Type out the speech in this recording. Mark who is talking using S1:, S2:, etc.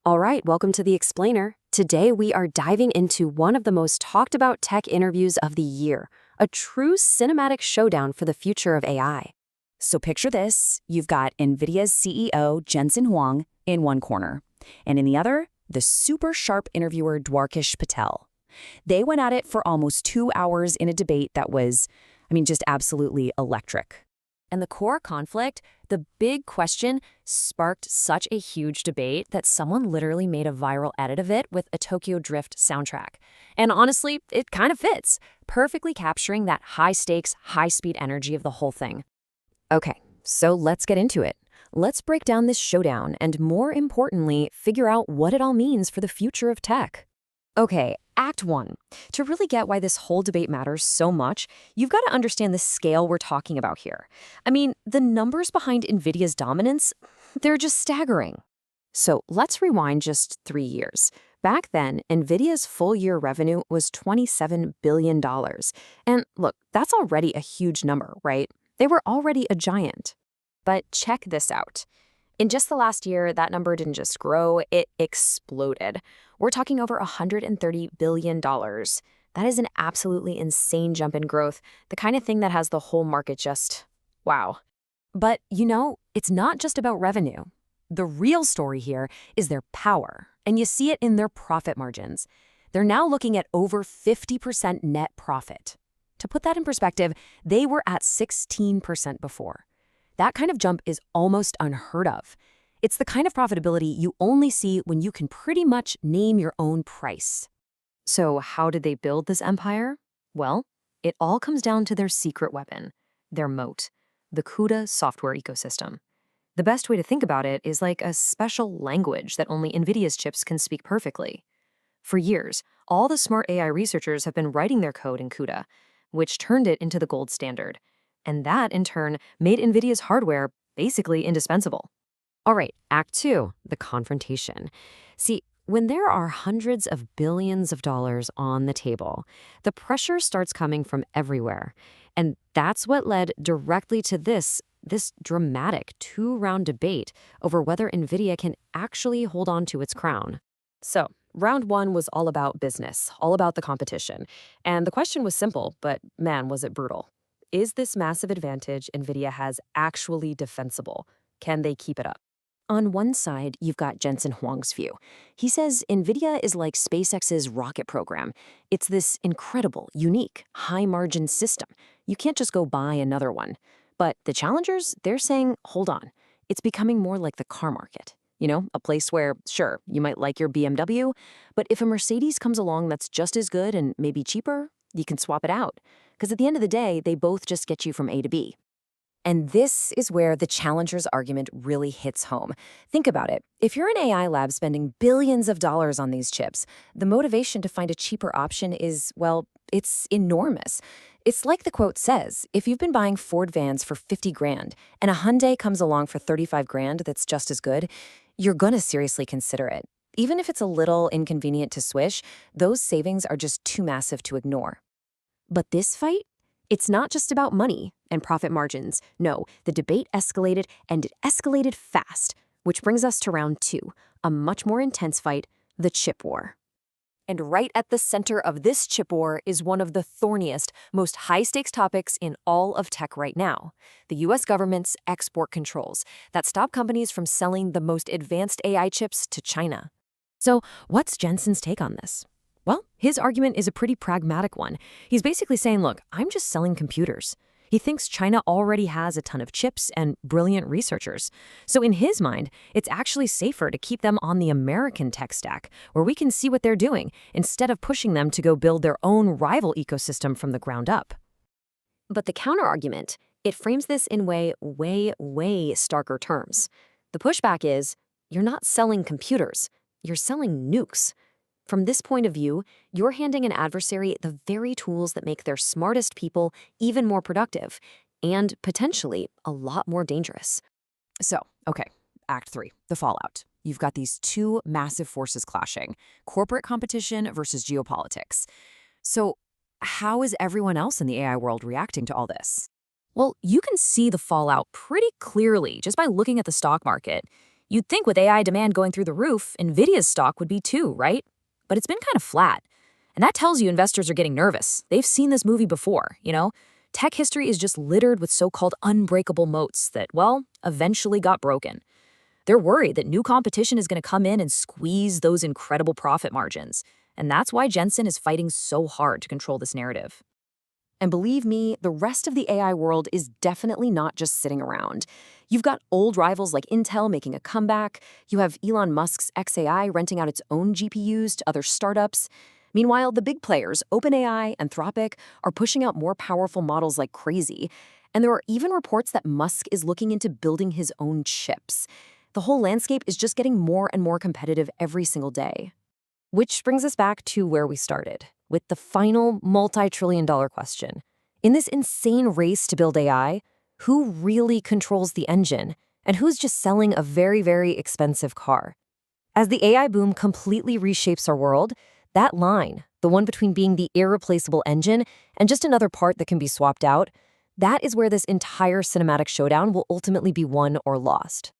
S1: All right, welcome to The Explainer. Today we are diving into one of the most talked about tech interviews of the year, a true cinematic showdown for the future of AI.
S2: So picture this, you've got Nvidia's CEO Jensen Huang in one corner, and in the other, the super sharp interviewer Dwarkesh Patel. They went at it for almost 2 hours in a debate that was, just absolutely electric.
S3: And the core conflict, the big question, sparked such a huge debate that someone literally made a viral edit of it with a Tokyo Drift soundtrack. And honestly, it kind of fits, perfectly capturing that high-stakes, high-speed energy of the whole thing.
S1: Okay, so let's get into it. Let's break down this showdown and, more importantly, figure out what it all means for the future of tech. Okay, Act 1. To really get why this whole debate matters so much, you've got to understand the scale we're talking about here. The numbers behind Nvidia's dominance, they're just staggering. So let's rewind just 3 years. Back then, Nvidia's full-year revenue was $27 billion. And look, that's already a huge number, right? They were already a giant. But check this out. In just the last year, that number didn't just grow, it exploded. We're talking over $130 billion. That is an absolutely insane jump in growth, the kind of thing that has the whole market just, wow. But, it's not just about revenue. The real story here is their power, and you see it in their profit margins. They're now looking at over 50% net profit. To put that in perspective, they were at 16% before. That kind of jump is almost unheard of. It's the kind of profitability you only see when you can pretty much name your own price. So how did they build this empire? Well, it all comes down to their secret weapon, their moat, the CUDA software ecosystem. The best way to think about it is like a special language that only NVIDIA's chips can speak perfectly. For years, all the smart AI researchers have been writing their code in CUDA, which turned it into the gold standard. And that, in turn, made NVIDIA's hardware basically indispensable. All right, Act 2, the confrontation. See, when there are hundreds of billions of dollars on the table, the pressure starts coming from everywhere. And that's what led directly to this dramatic 2-round debate over whether NVIDIA can actually hold on to its crown. So, round 1 was all about business, all about the competition. And the question was simple, but man, was it brutal. Is this massive advantage NVIDIA has actually defensible? Can they keep it up? On one side, you've got Jensen Huang's view. He says NVIDIA is like SpaceX's rocket program. It's this incredible, unique, high-margin system. You can't just go buy another one. But the challengers, they're saying, hold on. It's becoming more like the car market. A place where, sure, you might like your BMW, but if a Mercedes comes along that's just as good and maybe cheaper, you can swap it out. Because at the end of the day, they both just get you from A to B. And this is where the challenger's argument really hits home. Think about it. If you're an AI lab spending billions of dollars on these chips, the motivation to find a cheaper option is, well, it's enormous. It's like the quote says, if you've been buying Ford vans for 50 grand and a Hyundai comes along for 35 grand that's just as good, you're gonna seriously consider it. Even if it's a little inconvenient to switch, those savings are just too massive to ignore. But this fight? It's not just about money and profit margins. No, the debate escalated, and it escalated fast, which brings us to round 2, a much more intense fight, the chip war. And right at the center of this chip war is one of the thorniest, most high-stakes topics in all of tech right now, the U.S. government's export controls that stop companies from selling the most advanced AI chips to China. So what's Jensen's take on this? Well, his argument is a pretty pragmatic one. He's basically saying, look, I'm just selling computers. He thinks China already has a ton of chips and brilliant researchers. So in his mind, it's actually safer to keep them on the American tech stack, where we can see what they're doing, instead of pushing them to go build their own rival ecosystem from the ground up. But the counterargument, it frames this in way starker terms. The pushback is, you're not selling computers, you're selling nukes. From this point of view, you're handing an adversary the very tools that make their smartest people even more productive and potentially a lot more dangerous.
S2: So, okay, Act 3, the fallout. You've got these 2 massive forces clashing, corporate competition versus geopolitics. So, how is everyone else in the AI world reacting to all this?
S3: Well, you can see the fallout pretty clearly just by looking at the stock market. You'd think with AI demand going through the roof, Nvidia's stock would be too, right? But it's been kind of flat. And that tells you investors are getting nervous. They've seen this movie before, you know? Tech history is just littered with so-called unbreakable moats that, well, eventually got broken. They're worried that new competition is going to come in and squeeze those incredible profit margins. And that's why Jensen is fighting so hard to control this narrative.
S1: And believe me, the rest of the AI world is definitely not just sitting around. You've got old rivals like Intel making a comeback. You have Elon Musk's xAI renting out its own GPUs to other startups. Meanwhile, the big players, OpenAI, Anthropic, are pushing out more powerful models like crazy. And there are even reports that Musk is looking into building his own chips. The whole landscape is just getting more and more competitive every single day. Which brings us back to where we started, with the final multi-trillion-dollar question. In this insane race to build AI, who really controls the engine, and who's just selling a very, very expensive car? As the AI boom completely reshapes our world, that line, the one between being the irreplaceable engine and just another part that can be swapped out, that is where this entire cinematic showdown will ultimately be won or lost.